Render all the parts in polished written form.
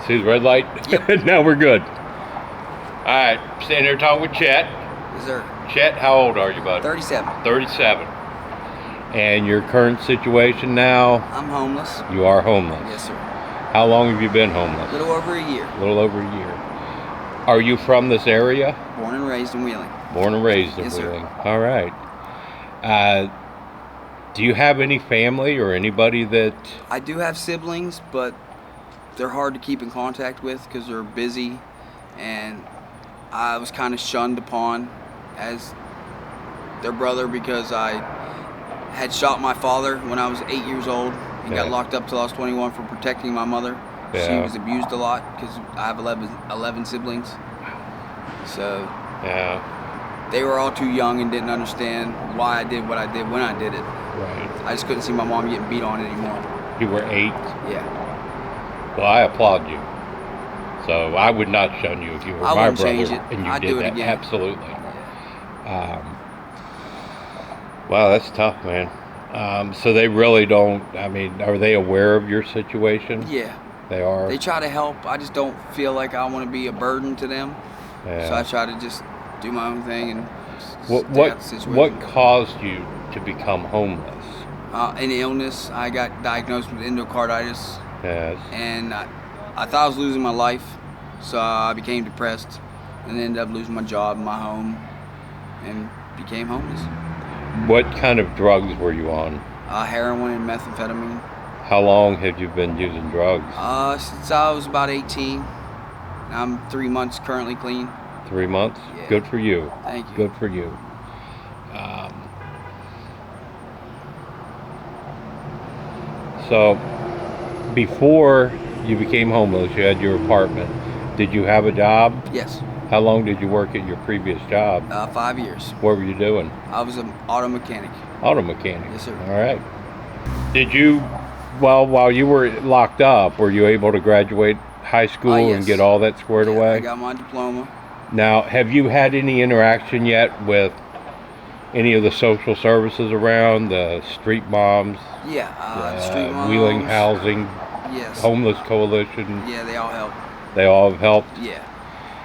See the red light? Yep. Now we're good. All right, standing here talking with Chet. Yes, sir. Chet, how old are you, bud? 37. 37. And your current situation now? I'm homeless. You are homeless. Yes, sir. How long have you been homeless? A little over a year. A little over a year. Are you from this area? Born and raised in Wheeling. Born and raised in Yes, Wheeling. sir. All right. Do you have any family or anybody that... I do have siblings, but they're hard to keep in contact with because they're busy, and I was kind of shunned upon as their brother because I had shot my father when I was 8 years old and got locked up till I was 21 for protecting my mother. Yeah. She was abused a lot because I have 11 siblings. So they were all too young and didn't understand why I did what I did when I did it. Right. I just couldn't see my mom getting beat on anymore. You were 8? Yeah. Well, I applaud you. So I would not shun you if you were I my wouldn't brother change it. and you I'd did do it that. again. Absolutely. Wow, that's tough, man. So they really don't, I mean, are they aware of your situation? Yeah. They are? They try to help. I just don't feel like I want to be a burden to them. Yeah. So I try to just do my own thing and What out the situation. what caused you to become homeless? An illness. I got diagnosed with endocarditis, Yes. and I thought I was losing my life, so I became depressed and ended up losing my job, my home, and became homeless. What kind of drugs were you on? Heroin and methamphetamine. How long have you been using drugs? Since I was about 18. I'm 3 months currently clean. 3 months? Yeah. Good for you. Thank you. Good for you. So, before you became homeless, you had your apartment. Did you have a job? Yes. How long did you work at your previous job? 5 years. What were you doing? I was an auto mechanic. Auto mechanic. Yes, sir. All right. Did you, well, while you were locked up, were you able to graduate high school Yes. and get all that squared Yeah, away? I got my diploma. Now, have you had any interaction yet with any of the social services around, the street moms, Yeah, street moms. Wheeling Housing, Yes. Homeless Coalition? Yeah, they all help. They all have helped? Yeah.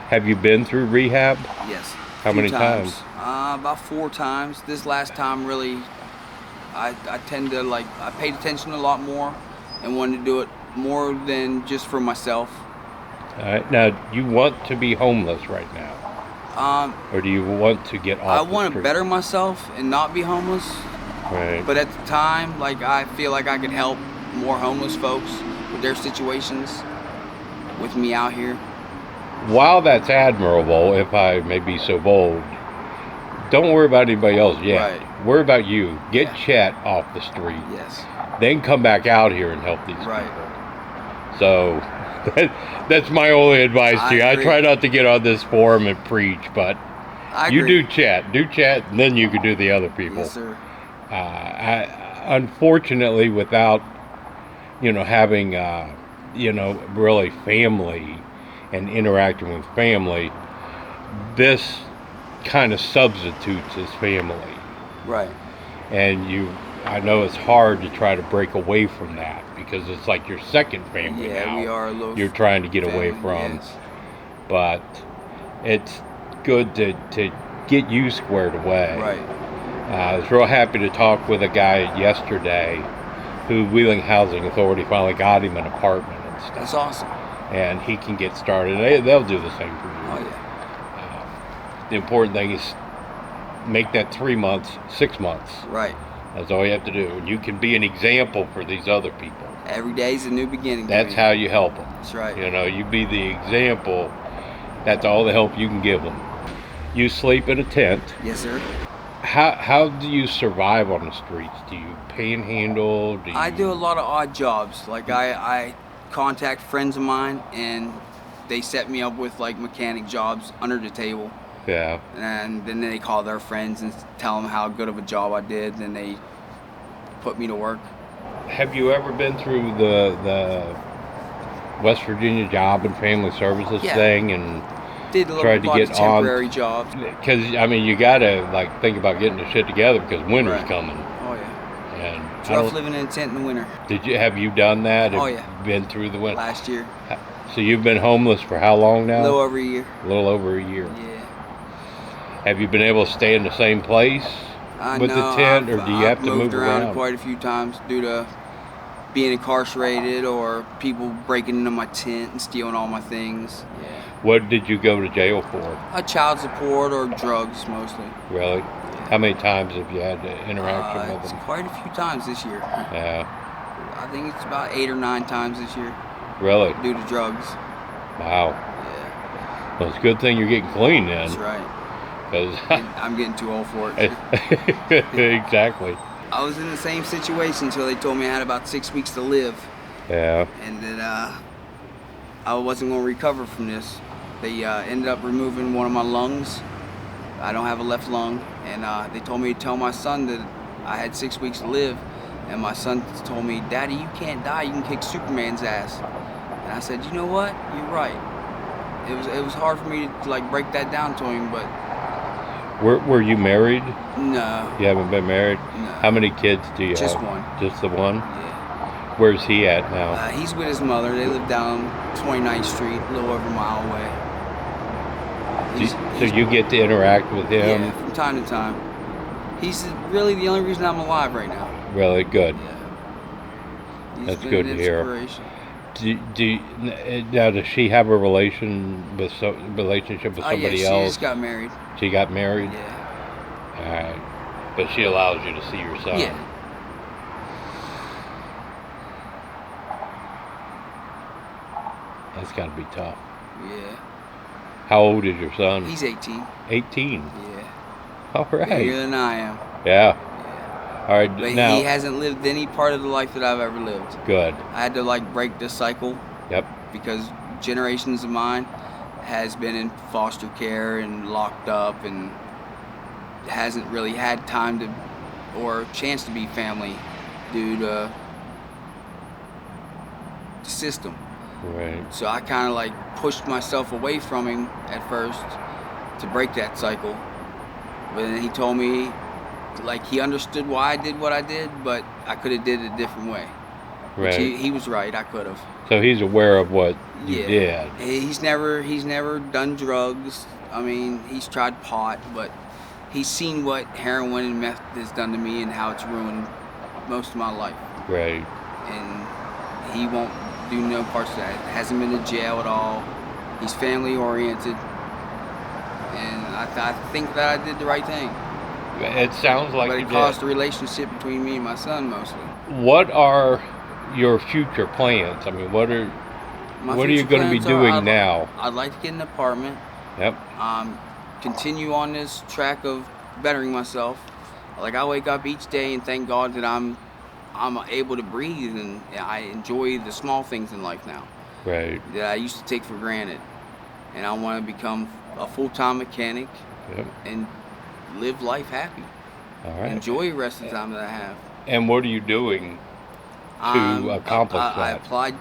Have you been through rehab? Yes. How Few many times? About 4 times. This last time, really, I tend to I paid attention a lot more and wanted to do it more than just for myself. All right. Now, you want to be homeless right now? Or do you want to get off I the want to street? better myself and not be homeless. Right. But at the time, I feel like I could help more homeless folks with their situations with me out here. While that's admirable, if I may be so bold, don't worry about anybody else yet. Right. Worry about you. Get Yeah. Chet off the street. Yes. Then come back out here and help these Right. people. So that's my only advice to you. I agree. try not to get on this forum and preach, but I you agree. do Chet, and then you can do the other people. Yes, sir. Unfortunately, without having really family and interacting with family, this kind of substitutes as family. Right. And I know it's hard to try to break away from that because it's like your second family Yeah, now. we are a little You're trying to get away family, from. yes. But it's good to get you squared away. Right. I was real happy to talk with a guy yesterday who Wheeling Housing Authority finally got him an apartment and stuff. That's awesome. And he can get started. They'll do the same for you. Oh, yeah. The important thing is make that 3 months, 6 months. Right. That's all you have to do. And you can be an example for these other people. Every day's a new beginning. That's how you help them. That's right. You be the example. That's all the help you can give them. You sleep in a tent. Yes, sir. How do you survive on the streets? Do you panhandle? I do a lot of odd jobs. I contact friends of mine and they set me up with mechanic jobs under the table. Yeah. And then they call their friends and tell them how good of a job I did. Then they put me to work. Have you ever been through the West Virginia Job and Family Services thing and Did a tried to lot get of temporary jobs. Because you gotta think about getting the shit together because winter's Right. coming. Oh yeah. And It's rough living in a tent in the winter. Have you done that? Oh, Have yeah. you been through the winter? Last year. So you've been homeless for how long now? A little over a year. A little over a year. Yeah. Have you been able to stay in the same place with the tent, or do you have to move I've moved around around? quite a few times due to being incarcerated or people breaking into my tent and stealing all my things. Yeah. What did you go to jail for? Child support or drugs mostly. Really? How many times have you had interaction with It's them? quite a few times this year. Yeah. I think it's about 8 or 9 times this year Really? due to drugs. Wow. Yeah, Well, it's a good thing you're getting clean then. that's right. 'Cause I'm getting too old for it. exactly. I was in the same situation until they told me I had about 6 weeks to live, Yeah. and that I wasn't going to recover from this. They ended up removing one of my lungs. I don't have a left lung, and they told me to tell my son that I had 6 weeks to live. And my son told me, "Daddy, you can't die. You can kick Superman's ass." And I said, "You know what? You're right." It was hard for me to like break that down to him, but Were you married? no, You haven't been married? no. How many kids do you Just have? one. Just the one? Yeah. Where's he at now? He's with his mother. They live down 29th Street, a little over a mile away. So you get to interact with him? Yeah, from time to time. He's really the only reason I'm alive right now. Really good. Yeah. He's That's been good an to hear. inspiration. Now, does she have a relationship with somebody Yeah, she else? just got married. She got married? Yeah. All right. But she allows you to see your son? Yeah. That's got to be tough. Yeah. How old is your son? He's 18. 18. Yeah. All right. Younger than I am. Yeah. Yeah. All right. But now, he hasn't lived any part of the life that I've ever lived. good. I had to like break this cycle Yep. because generations of mine has been in foster care and locked up and hasn't really had time to or chance to be family due to the system. Right. So I kind of like pushed myself away from him at first to break that cycle. But then he told me, like, he understood why I did what I did, but I could have did it a different way. Which Right. he was right. I could have. So he's aware of what you did. He's never done drugs. I mean, he's tried pot, but he's seen what heroin and meth has done to me and how it's ruined most of my life. Right. And he won't do no parts of that. Hasn't been to jail at all. He's family oriented, and I think that I did the right thing. It sounds like But you it did. caused a relationship between me and my son mostly. What are your future plans? I mean, what are you future going to be plans are, doing now? I'd like to get an apartment. Yep. Continue on this track of bettering myself. Like, I wake up each day and thank God that I'm able to breathe, and I enjoy the small things in life now Right. that I used to take for granted. And I want to become a full-time mechanic Yep. and live life happy. All right. Enjoy the rest of the time that I have. And what are you doing to accomplish I that?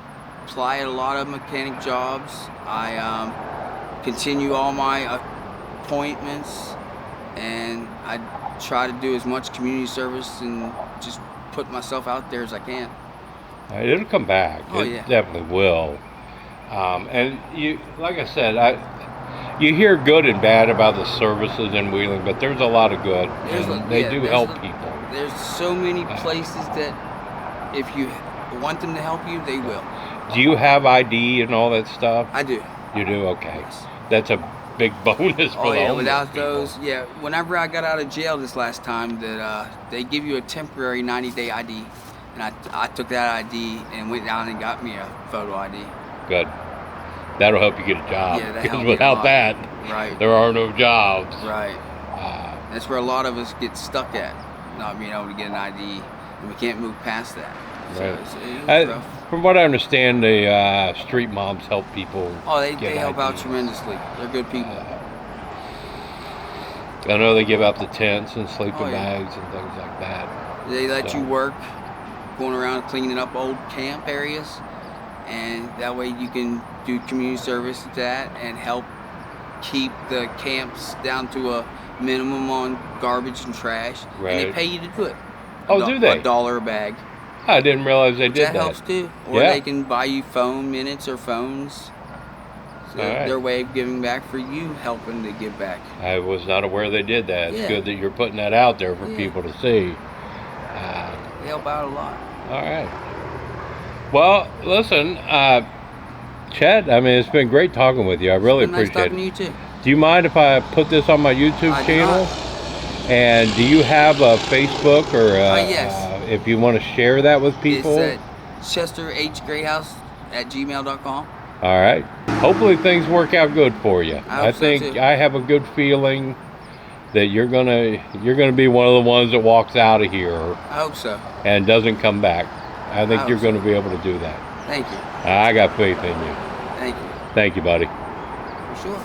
apply at a lot of mechanic jobs. I continue all my appointments, and I try to do as much community service and just put myself out there as I can. It'll come back. Oh, It yeah. definitely will. And you, like I said, you hear good and bad about the services in Wheeling, but there's a lot of good, and they do help people. There's so many places that if you want them to help you, they will. Do you have ID and all that stuff? I do. You do? Okay. Yes. That's a big bonus for Oh the yeah, homeless without people. those, yeah. Whenever I got out of jail this last time, that they give you a temporary 90-day ID, and I took that ID and went down and got me a photo ID. Good. That'll help you get a job. Yeah, that Because helped me a without lot. that, Right. there are no jobs. Right. Uh, That's where a lot of us get stuck at, not being able to get an ID, and we can't move past that. So Right. it's rough. From what I understand, the street moms help people. Oh, they get help out IDs. tremendously. They're good people. I know they give out the tents and sleeping Oh, yeah. bags and things like that. They let So- you work going around cleaning up old camp areas, and that way you can do community service with that and help keep the camps down to a minimum on garbage and trash. And they Right. pay you to do it. Oh, do they? $1 a bag. I didn't realize they did That that. helps too. Or Yeah. they can buy you phone minutes or phones. So All right. their way of giving back for you, helping to give back. I was not aware they did that. It's Yeah. good that you're putting that out there for Yeah. people to see. They help out a lot. All right. Well, listen, Chet, I mean, it's been great talking with you. I really It's been nice appreciate talking it. to you too. Do you mind if I put this on my YouTube I do channel? not. And do you have a Facebook or yes. If you want to share that with people? It's ChesterHGreathouse@gmail.com. All right. Hopefully things work out good for you. I hope so, think too. I have a good feeling that you're gonna be one of the ones that walks out of here I hope so. and doesn't come back. I think I you're hope so. going to be able to do that. Thank you. I got faith in you. Thank you. Thank you, buddy. For sure.